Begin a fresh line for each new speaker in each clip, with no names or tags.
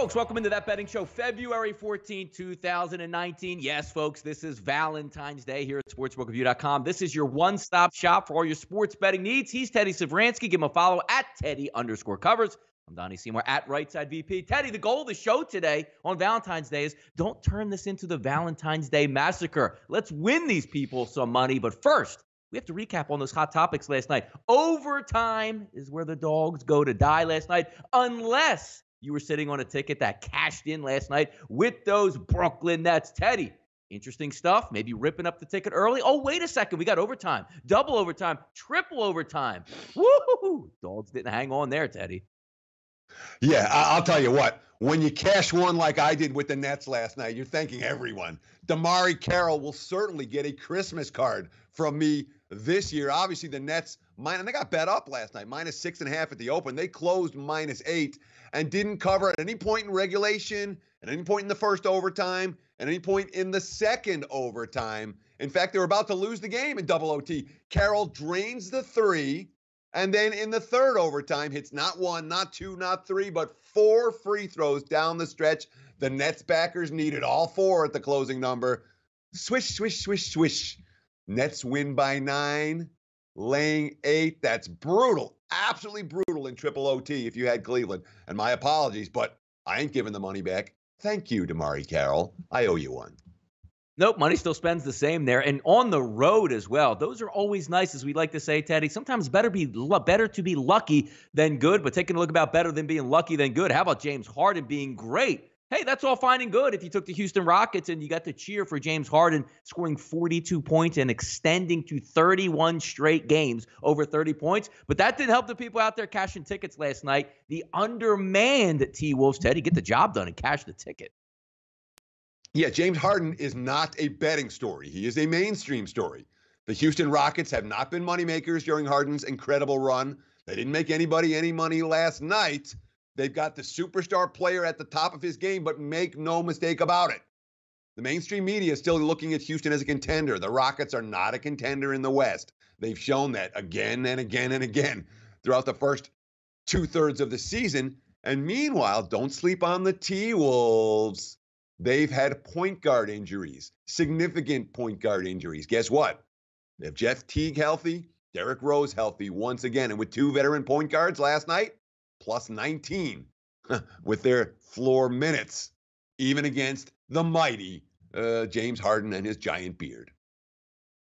folks, welcome into That Betting Show, February 14, 2019. Yes, folks, this is Valentine's Day here at sportsbookreview.com. This is your one-stop shop for all your sports betting needs. He's Teddy Savransky. Give him a follow at Teddy_covers. I'm Donnie Seymour at Rightside VP. Teddy, the goal of the show today on Valentine's Day is don't turn this into the Valentine's Day massacre. Let's win these people some money. But first, we have to recap on those hot topics last night. Overtime is where the dogs go to die last night, unless you were sitting on a ticket that cashed in last night with those Brooklyn Nets. Teddy, interesting stuff. Maybe ripping up the ticket early. Oh, wait a second. We got overtime, double overtime, triple overtime. Woo-hoo-hoo. Dogs didn't hang on there, Teddy.
Yeah, I'll tell you what. When you cash one like I did with the Nets last night, you're thanking everyone. Damari Carroll will certainly get a Christmas card from me this year. Obviously, the Nets, and they got bet up last night, -6.5 at the open. They closed -8 and didn't cover at any point in regulation, at any point in the first overtime, at any point in the second overtime. In fact, they were about to lose the game in double OT. Carroll drains the three, and then in the third overtime, hits not one, not two, not three, but 4 free throws down the stretch. The Nets backers needed all 4 at the closing number. Swish, swish, swish, swish. Nets win by 9, laying 8. That's brutal, absolutely brutal in triple OT if you had Cleveland. And my apologies, but I ain't giving the money back. Thank you, Damari Carroll. I owe you one.
Nope, money still spends the same there. And on the road as well. Those are always nice, as we like to say, Teddy. Sometimes better to be lucky than good, but taking a look about better than being lucky than good. How about James Harden being great? Hey, that's all fine and good if you took the Houston Rockets and you got to cheer for James Harden scoring 42 points and extending to 31 straight games over 30 points. But that didn't help the people out there cashing tickets last night. The undermanned T-Wolves, Teddy, get the job done and cash the ticket.
Yeah, James Harden is not a betting story. He is a mainstream story. The Houston Rockets have not been moneymakers during Harden's incredible run. They didn't make anybody any money last night. They've got the superstar player at the top of his game, but make no mistake about it. The mainstream media is still looking at Houston as a contender. The Rockets are not a contender in the West. They've shown that again and again and again throughout the first 2/3 of the season. And meanwhile, don't sleep on the T-Wolves. They've had point guard injuries, significant point guard injuries. Guess what? They have Jeff Teague healthy, Derrick Rose healthy once again. And with 2 veteran point guards last night, plus 19 with their floor minutes, even against the mighty James Harden and his giant beard.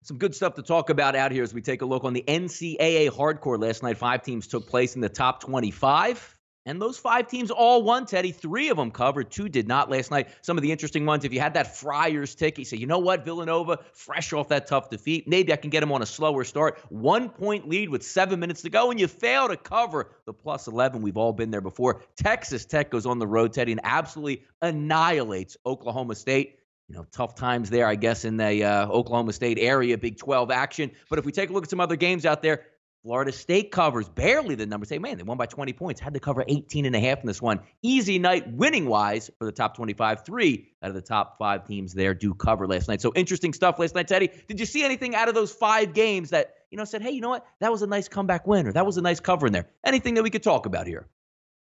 Some good stuff to talk about out here as we take a look on the NCAA hardcore last night. 5 teams took place in the top 25. And those 5 teams all won, Teddy. 3 of them covered, 2 did not last night. Some of the interesting ones, if you had that Friars ticket, you say, you know what, Villanova, fresh off that tough defeat, maybe I can get them on a slower start. 1-point lead with 7 minutes to go, and you fail to cover the plus 11. We've all been there before. Texas Tech goes on the road, Teddy, and absolutely annihilates Oklahoma State. You know, tough times there, I guess, in the Oklahoma State area, Big 12 action. But if we take a look at some other games out there, Florida State covers barely the number. Say, man, they won by 20 points. Had to cover 18.5 in this one. Easy night winning-wise for the top 25. 3 out of the top 5 teams there do cover last night. So interesting stuff last night, Teddy. Did you see anything out of those 5 games that, said, hey, you know what? That was a nice comeback win, or that was a nice cover in there? Anything that we could talk about here?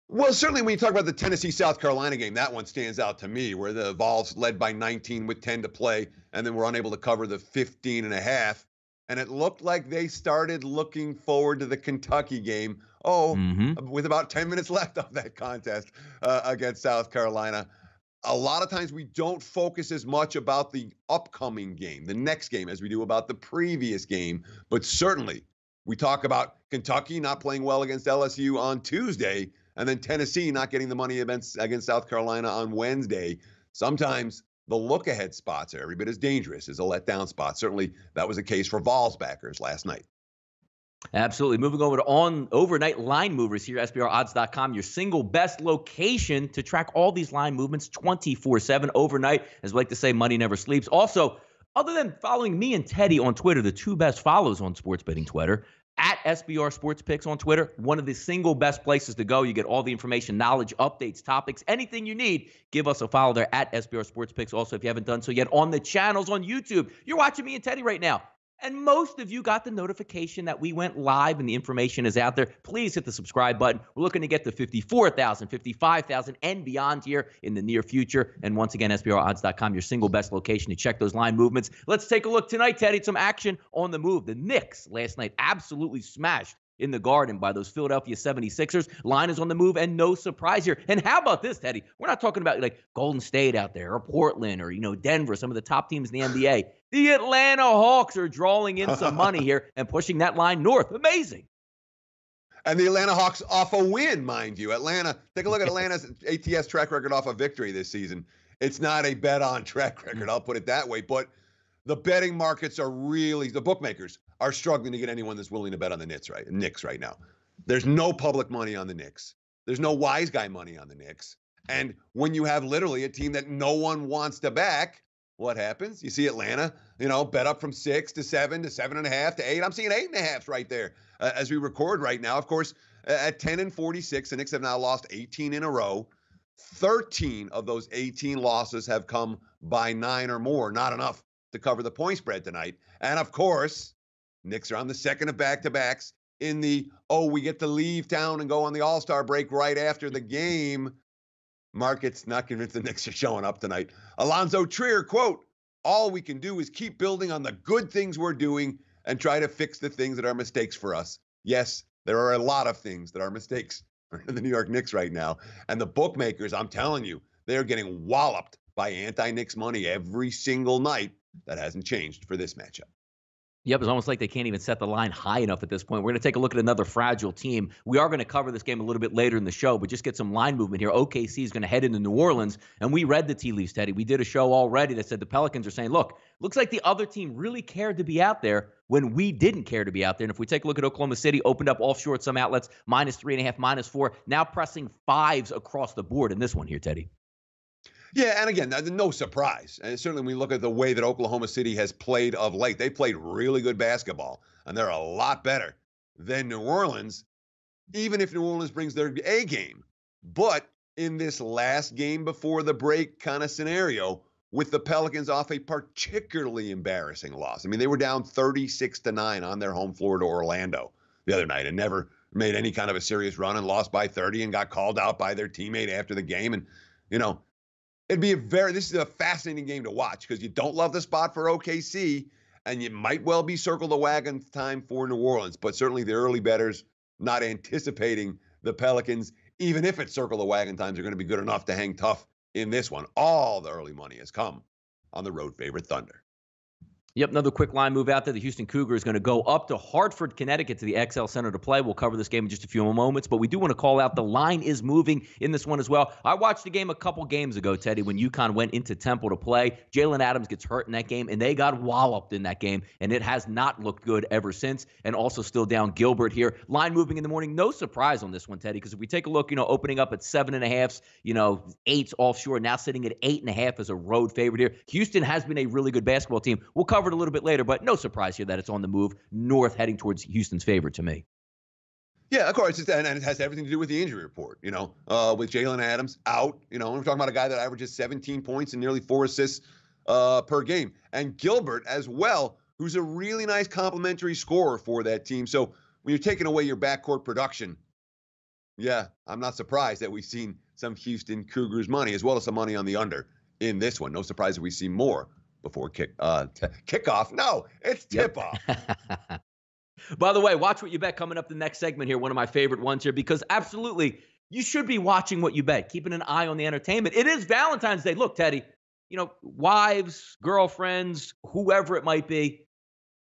Well, certainly when you talk about the Tennessee-South Carolina game, that one stands out to me, where the Vols led by 19 with 10 to play, and then were unable to cover the 15.5. And it looked like they started looking forward to the Kentucky game. With about 10 minutes left of that contest against South Carolina. A lot of times we don't focus as much about the upcoming game, the next game, as we do about the previous game. But certainly we talk about Kentucky not playing well against LSU on Tuesday, and then Tennessee not getting the money against South Carolina on Wednesday. Sometimes the look-ahead spots are every bit as dangerous as a letdown spot. Certainly, that was the case for Vols backers last night.
Absolutely. Moving over to overnight line movers here, SBRodds.com, your single best location to track all these line movements 24/7 overnight. As we like to say, money never sleeps. Also, other than following me and Teddy on Twitter, the 2 best follows on sports betting Twitter, at SBR Sports Picks on Twitter, one of the single best places to go. You get all the information, knowledge, updates, topics, anything you need. Give us a follow there at SBR Sports Picks. Also, if you haven't done so yet, on the channels on YouTube. You're watching me and Teddy right now. And most of you got the notification that we went live and the information is out there. Please hit the subscribe button. We're looking to get to 54,000, 55,000 and beyond here in the near future. And once again, SBRodds.com, your single best location to check those line movements. Let's take a look tonight, Teddy. Some action on the move. The Knicks last night absolutely smashed in the Garden by those Philadelphia 76ers. Line is on the move, and no surprise here. And how about this, Teddy? We're not talking about like Golden State out there or Portland or, Denver, some of the top teams in the NBA. The Atlanta Hawks are drawing in some money here and pushing that line north. Amazing.
And the Atlanta Hawks off a win, mind you. Atlanta, take a look at Atlanta's ATS track record off a victory this season. It's not a bet-on track record, I'll put it that way. But the betting markets are really, the bookmakers are struggling to get anyone that's willing to bet on the Knicks right now. There's no public money on the Knicks. There's no wise guy money on the Knicks. And when you have literally a team that no one wants to back, what happens? You see Atlanta, bet up from 6 to 7 to 7.5 to 8. I'm seeing 8.5 right there as we record right now. Of course, at 10-46, the Knicks have now lost 18 in a row. 13 of those 18 losses have come by 9 or more. Not enough to cover the point spread tonight. And of course, Knicks are on the second of back-to-backs in the, we get to leave town and go on the All-Star break right after the game. Market's not convinced the Knicks are showing up tonight. Alonzo Trier, quote, all we can do is keep building on the good things we're doing and try to fix the things that are mistakes for us. Yes, there are a lot of things that are mistakes for the New York Knicks right now. And the bookmakers, I'm telling you, they're getting walloped by anti-Knicks money every single night. That hasn't changed for this matchup.
Yep, it's almost like they can't even set the line high enough at this point. We're going to take a look at another fragile team. We are going to cover this game a little bit later in the show, but just get some line movement here. OKC is going to head into New Orleans, and we read the tea leaves, Teddy. We did a show already that said the Pelicans are saying, look, looks like the other team really cared to be out there when we didn't care to be out there. And if we take a look at Oklahoma City, opened up offshore at some outlets, -3.5, -4, now pressing 5s across the board in this one here, Teddy.
Yeah, and again, no surprise. And certainly when we look at the way that Oklahoma City has played of late, they played really good basketball, and they're a lot better than New Orleans, even if New Orleans brings their A game. But in this last game before the break kind of scenario, with the Pelicans off a particularly embarrassing loss. I mean, they were down 36-9 on their home floor to Orlando the other night and never made any kind of a serious run and lost by 30 and got called out by their teammate after the game. And, this is a fascinating game to watch because you don't love the spot for OKC and you might well be circle the wagon time for New Orleans, but certainly the early bettors not anticipating the Pelicans, even if it's circle the wagon times, are going to be good enough to hang tough in this one. All the early money has come on the road favorite Thunder.
Yep, another quick line move out there. The Houston Cougars going to go up to Hartford, Connecticut to the XL Center to play. We'll cover this game in just a few moments, but we do want to call out the line is moving in this one as well. I watched the game a couple games ago, Teddy, when UConn went into Temple to play. Jalen Adams gets hurt in that game, and they got walloped in that game, and it has not looked good ever since, and also still down Gilbert here. Line moving in the morning. No surprise on this one, Teddy, because if we take a look, opening up at 7.5s, 8s offshore, now sitting at 8.5 as a road favorite here. Houston has been a really good basketball team. We'll cover it a little bit later, but no surprise here that it's on the move north heading towards Houston's favorite to me.
Yeah, of course. And it has everything to do with the injury report, with Jalen Adams out, we're talking about a guy that averages 17 points and nearly 4 assists per game. And Gilbert as well, who's a really nice complementary scorer for that team. So when you're taking away your backcourt production, yeah, I'm not surprised that we've seen some Houston Cougars money as well as some money on the under in this one. No surprise that we see more before kickoff. No, it's tip-off.
By the way, watch what you bet coming up the next segment here, one of my favorite ones here, because absolutely, you should be watching what you bet, keeping an eye on the entertainment. It is Valentine's Day. Look, Teddy, wives, girlfriends, whoever it might be,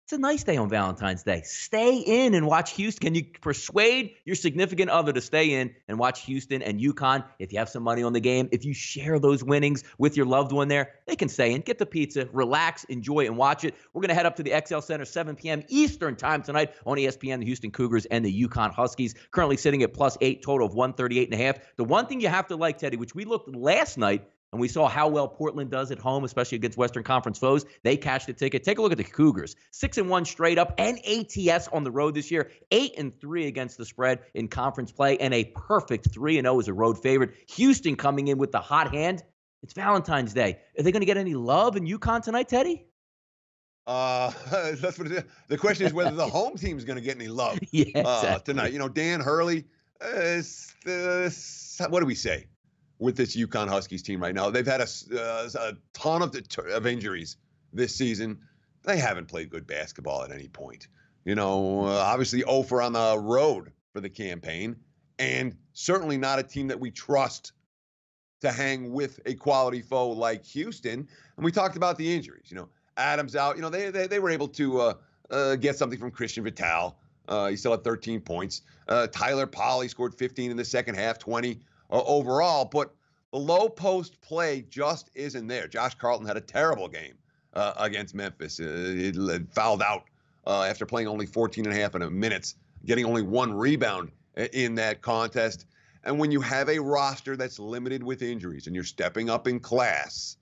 it's a nice day on Valentine's Day. Stay in and watch Houston. Can you persuade your significant other to stay in and watch Houston and UConn? If you have some money on the game, if you share those winnings with your loved one there, they can stay in, get the pizza, relax, enjoy, and watch it. We're going to head up to the XL Center, 7 p.m. Eastern time tonight on ESPN, the Houston Cougars and the UConn Huskies, currently sitting at +8, total of 138.5. The one thing you have to like, Teddy, which we looked last night, and we saw how well Portland does at home, especially against Western Conference foes. They cashed the ticket. Take a look at the Cougars. 6-1 straight up and ATS on the road this year. 8-3 against the spread in conference play and a perfect 3-0 as a road favorite. Houston coming in with the hot hand. It's Valentine's Day. Are they going to get any love in UConn tonight, Teddy?
That's what it is. The question is whether the home team is going to get any love
Yeah, exactly.
tonight. Dan Hurley, what do we say with this UConn Huskies team right now? They've had a ton of injuries this season. They haven't played good basketball at any point. Obviously 0 for on the road for the campaign, and certainly not a team that we trust to hang with a quality foe like Houston. And we talked about the injuries. Adams out. They were able to get something from Christian Vital. He still had 13 points. Tyler Polley scored 15 in the second half, 20 overall. But the low post play just isn't there. Josh Carlton had a terrible game against Memphis. He fouled out after playing only 14 and a half minutes, getting only 1 rebound in that contest. And when you have a roster that's limited with injuries and you're stepping up in class,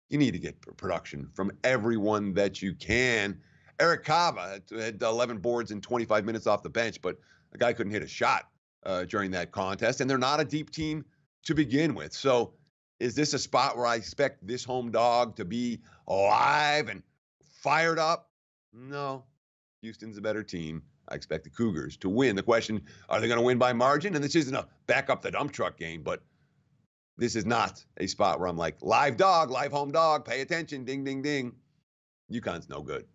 you need to get production from everyone that you can. Eric Cava had 11 boards in 25 minutes off the bench, but the guy couldn't hit a shot during that contest. And they're not a deep team to begin with. So is this a spot where I expect this home dog to be alive and fired up? No. Houston's a better team. I expect the Cougars to win. The question, are they going to win by margin? And this isn't a back up the dump truck game, but this is not a spot where I'm like, live dog, live home dog, pay attention, ding, ding, ding. UConn's no good.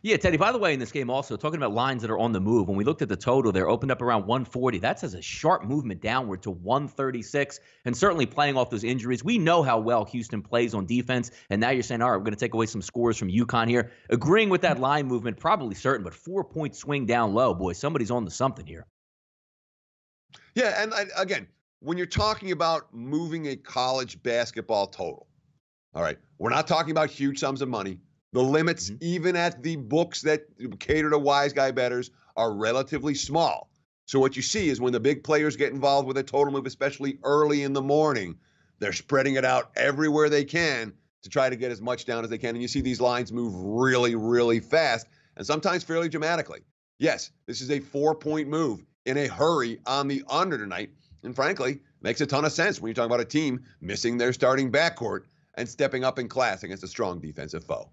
Yeah, Teddy, by the way, in this game also, talking about lines that are on the move, when we looked at the total there, opened up around 140. That's as a sharp movement downward to 136, and certainly playing off those injuries. We know how well Houston plays on defense, and now you're saying, all right, we're going to take away some scores from UConn here. Agreeing with that line movement, probably certain, but 4-point swing down low. Boy, somebody's on to something here.
Yeah, and again, when you're talking about moving a college basketball total, all right, we're not talking about huge sums of money. The limits, even at the books that cater to wise guy bettors, are relatively small. So what you see is when the big players get involved with a total move, especially early in the morning, they're spreading it out everywhere they can to try to get as much down as they can. And you see these lines move really, really fast and sometimes fairly dramatically. Yes, this is a 4-point move in a hurry on the under tonight. And frankly, makes a ton of sense when you talk about a team missing their starting backcourt and stepping up in class against a strong defensive foe.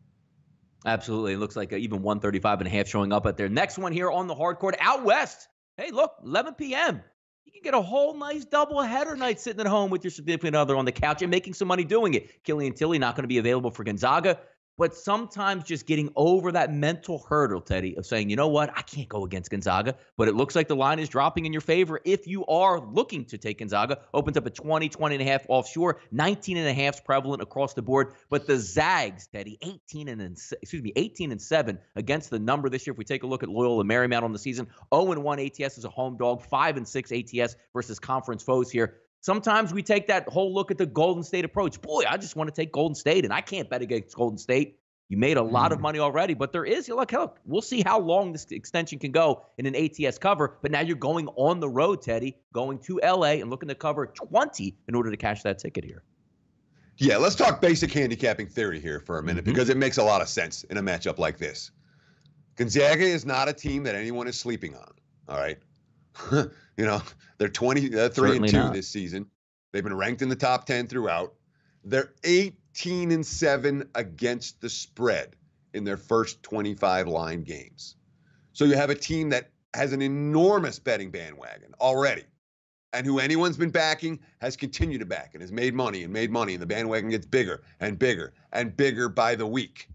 Absolutely. It looks like even 135.5 showing up at their next one here on the hard court out west. Hey, look, 11 p.m. You can get a whole nice double-header night sitting at home with your significant other on the couch and making some money doing it. Killian Tilly not going to be available for Gonzaga. But sometimes just getting over that mental hurdle, Teddy, of saying, you know what, I can't go against Gonzaga, but it looks like the line is dropping in your favor. If you are looking to take Gonzaga, opens up at 20.5 offshore, 19.5 is prevalent across the board. But the Zags, Teddy, 18-7 against the number this year. If we take a look at Loyola Marymount on the season, 0-1 ATS as a home dog, 5-6 ATS versus conference foes here. Sometimes we take that whole look at the Golden State approach. Boy, I just want to take Golden State, and I can't bet against Golden State. You made a lot of money already, but there is, look, we'll see how long this extension can go in an ATS cover. But now you're going on the road, Teddy, going to L.A. and looking to cover 20 in order to cash that ticket here.
Yeah, let's talk basic handicapping theory here for a minute because it makes a lot of sense in a matchup like this. Gonzaga is not a team that anyone is sleeping on, all right? They're 3-2 this season. They've been ranked in the top 10 throughout. They're 18-7 against the spread in their first 25 line games. So you have a team that has an enormous betting bandwagon already, and who anyone's been backing has continued to back and has made money, and the bandwagon gets bigger and bigger and bigger by the week.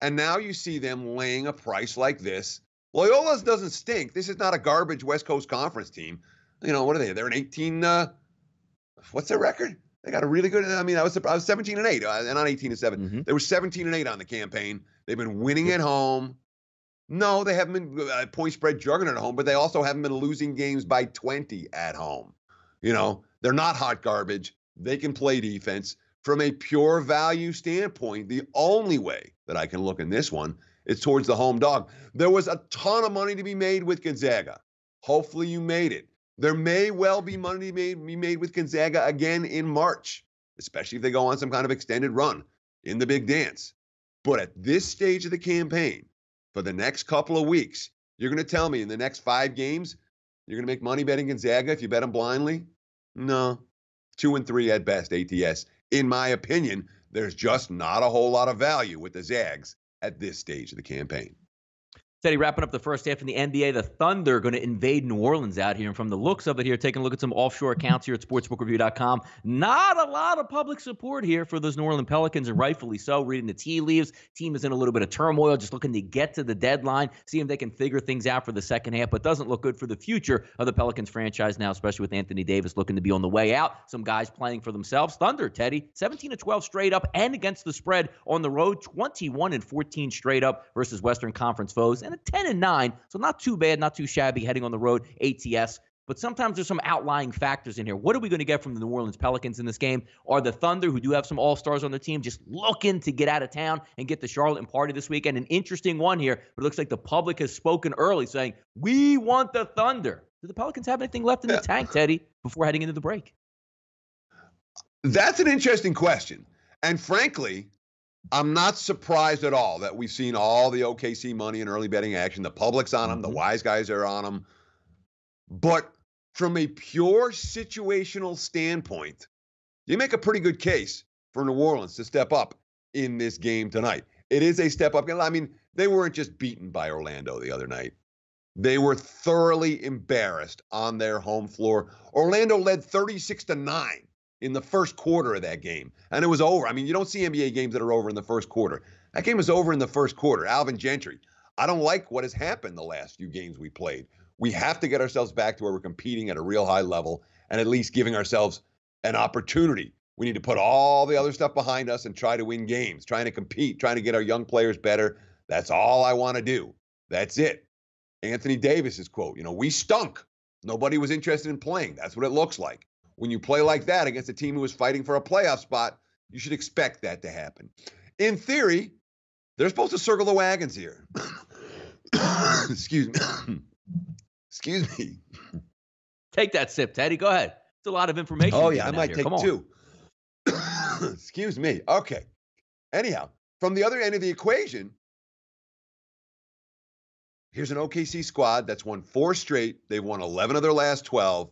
And now you see them laying a price like this. Loyola's doesn't stink. This is not a garbage West Coast Conference team. What are they? They're an 18. What's their record? They got a really good. I was 17-8, and not 18-7. They were 17-8 on the campaign. They've been winning at home. No, they haven't been point spread juggernaut at home, but they also haven't been losing games by 20 at home. They're not hot garbage. They can play defense. From a pure value standpoint, the only way that I can look in this one is towards the home dog. There was a ton of money to be made with Gonzaga. Hopefully you made it. There may well be money to be made with Gonzaga again in March, especially if they go on some kind of extended run in the big dance. But at this stage of the campaign, for the next couple of weeks, you're going to tell me in the next 5 games, you're going to make money betting Gonzaga if you bet them blindly? No. 2-3 at best, ATS, in my opinion, there's just not a whole lot of value with the Zags at this stage of the campaign.
Teddy, wrapping up the first half in the NBA, the Thunder going to invade New Orleans out here. And from the looks of it here, taking a look at some offshore accounts here at sportsbookreview.com, not a lot of public support here for those New Orleans Pelicans, and rightfully so. Reading the tea leaves, team is in a little bit of turmoil, just looking to get to the deadline, see if they can figure things out for the second half, but doesn't look good for the future of the Pelicans franchise now, especially with Anthony Davis looking to be on the way out. Some guys playing for themselves. Thunder, Teddy, 17-12 straight up and against the spread on the road, 21-14 straight up versus Western Conference foes, and a 10-9, so not too bad, not too shabby heading on the road, ATS. But sometimes there's some outlying factors in here. What are we going to get from the New Orleans Pelicans in this game? Are the Thunder, who do have some all-stars on their team, just looking to get out of town and get to Charlotte and party this weekend? An interesting one here, but it looks like the public has spoken early saying, we want the Thunder. Do the Pelicans have anything left in the tank, Teddy, before heading into the break?
That's an interesting question. And frankly, I'm not surprised at all that we've seen all the OKC money and early betting action. The public's on them. The wise guys are on them. But from a pure situational standpoint, you make a pretty good case for New Orleans to step up in this game tonight. It is a step up. I mean, they weren't just beaten by Orlando the other night. They were thoroughly embarrassed on their home floor. Orlando led 36-9. In the first quarter of that game. And it was over. I mean, you don't see NBA games that are over in the first quarter. That game was over in the first quarter. Alvin Gentry. I don't like what has happened the last few games we played. We have to get ourselves back to where we're competing at a real high level and at least giving ourselves an opportunity. We need to put all the other stuff behind us and try to win games, trying to compete, trying to get our young players better. That's all I want to do. That's it. Anthony Davis's quote, we stunk. Nobody was interested in playing. That's what it looks like. When you play like that against a team who is fighting for a playoff spot, you should expect that to happen. In theory, they're supposed to circle the wagons here. Excuse me. Excuse me.
Take that sip, Teddy. Go ahead. It's a lot of information.
Oh, yeah, I might take two. Excuse me. Okay. Anyhow, from the other end of the equation, here's an OKC squad that's won 4 straight. They've won 11 of their last 12.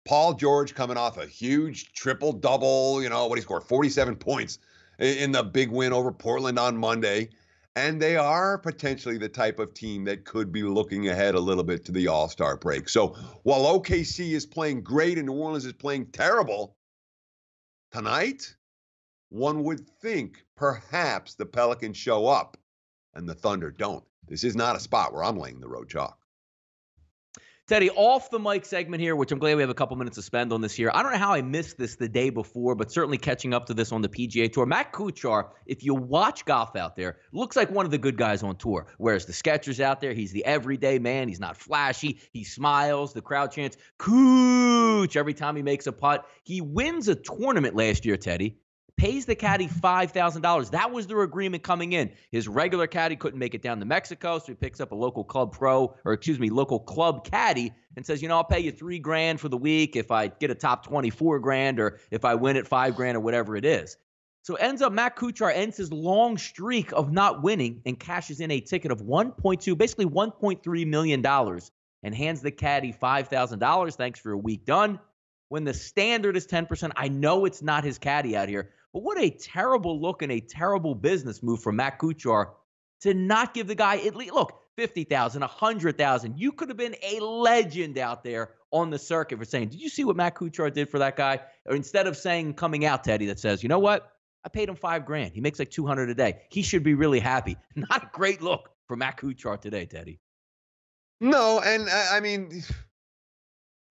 Paul George coming off a huge triple-double, he scored 47 points in the big win over Portland on Monday. And they are potentially the type of team that could be looking ahead a little bit to the All-Star break. So while OKC is playing great and New Orleans is playing terrible, tonight, one would think perhaps the Pelicans show up and the Thunder don't. This is not a spot where I'm laying the road chalk.
Teddy, off the mic segment here, which I'm glad we have a couple minutes to spend on this here. I don't know how I missed this the day before, but certainly catching up to this on the PGA Tour. Matt Kuchar, if you watch golf out there, looks like one of the good guys on tour. Whereas the Skechers out there, he's the everyday man. He's not flashy. He smiles. The crowd chants, Cooch, every time he makes a putt. He wins a tournament last year, Teddy. Pays the caddy $5,000. That was their agreement coming in. His regular caddy couldn't make it down to Mexico, so he picks up a local club caddy and says, I'll pay you $3,000 for the week if I get a top 24 grand or if I win at $5,000 or whatever it is. So ends up Matt Kuchar ends his long streak of not winning and cashes in a ticket of basically $1.3 million and hands the caddy $5,000. Thanks for a week done. When the standard is 10%, I know it's not his caddy out here, but what a terrible look and a terrible business move from Matt Kuchar to not give the guy at least, look, $50,000, $100,000. You could have been a legend out there on the circuit for saying, did you see what Matt Kuchar did for that guy? Or instead of saying, coming out, Teddy, that says, you know what? I paid him $5,000. He makes like $200 a day. He should be really happy. Not a great look for Matt Kuchar today, Teddy.
No, and I mean,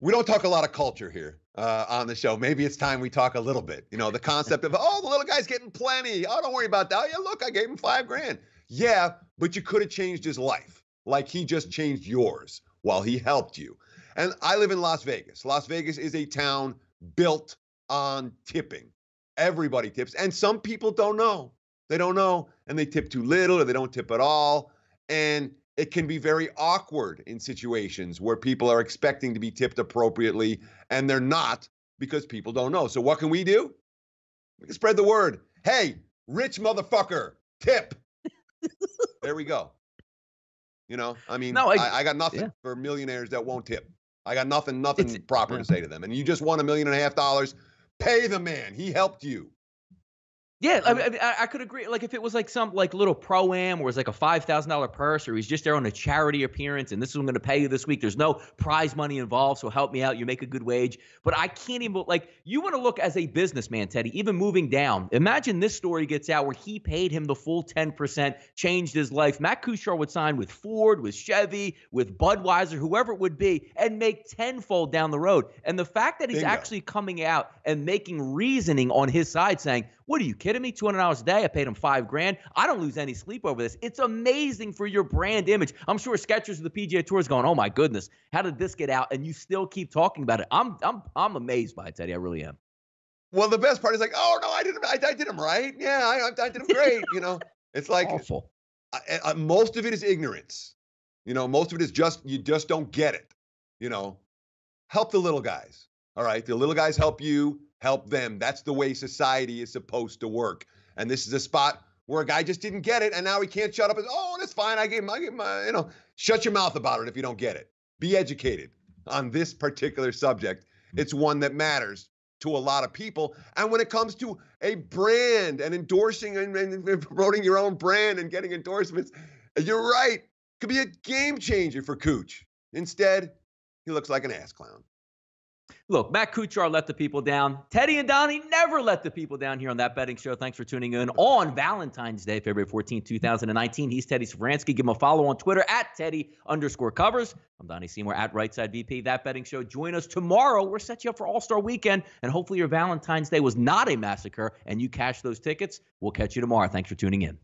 we don't talk a lot of culture here on the show. Maybe it's time we talk a little bit. The concept of, the little guy's getting plenty. Oh, don't worry about that. Oh, yeah, look, I gave him $5,000. Yeah, but you could have changed his life like he just changed yours while he helped you. And I live in Las Vegas. Las Vegas is a town built on tipping. Everybody tips. And some people don't know. They don't know, and they tip too little or they don't tip at all. And it can be very awkward in situations where people are expecting to be tipped appropriately and they're not because people don't know. So what can we do? We can spread the word. Hey, rich motherfucker, tip. There we go. I got nothing for millionaires that won't tip. I got nothing proper to say to them. And you just won $1.5 million. Pay the man. He helped you.
Yeah,
You know?
I could agree. Like if it was like some like little pro-am where it's like a $5,000 purse, or he's just there on a charity appearance and this is what I'm going to pay you this week. There's no prize money involved, so help me out. You make a good wage. But I can't even like you want to look as a businessman, Teddy, even moving down. Imagine this story gets out where he paid him the full 10%, changed his life. Matt Kuchar would sign with Ford, with Chevy, with Budweiser, whoever it would be, and make tenfold down the road. And the fact that he's
Bingo.
actually coming out and making reasoning on his side, saying, "What are you kidding me? $200 a day. I paid him $5,000. I don't lose any sleep over this." It's amazing for your brand image. I'm sure Skechers of the PGA Tour is going, "Oh my goodness, how did this get out?" And you still keep talking about it. I'm amazed by it, Teddy. I really am.
Well, the best part is like, oh no, I did him right. Yeah, I did him great. It's like
Awful.
most of it is ignorance. Most of it is you just don't get it. Help the little guys. All right, the little guys help you, help them. That's the way society is supposed to work. And this is a spot where a guy just didn't get it, and now he can't shut up and, oh, that's fine. I gave him shut your mouth about it if you don't get it. Be educated on this particular subject. It's one that matters to a lot of people. And when it comes to a brand and endorsing and promoting your own brand and getting endorsements, you're right. Could be a game changer for Cooch. Instead, he looks like an ass clown.
Look, Matt Kuchar let the people down. Teddy and Donnie never let the people down here on That Betting Show. Thanks for tuning in on Valentine's Day, February 14, 2019. He's Teddy Safransky. Give him a follow on Twitter at Teddy_covers. I'm Donnie Seymour at Rightside VP. That Betting Show. Join us tomorrow. We're set you up for All-Star Weekend, and hopefully your Valentine's Day was not a massacre and you cash those tickets. We'll catch you tomorrow. Thanks for tuning in.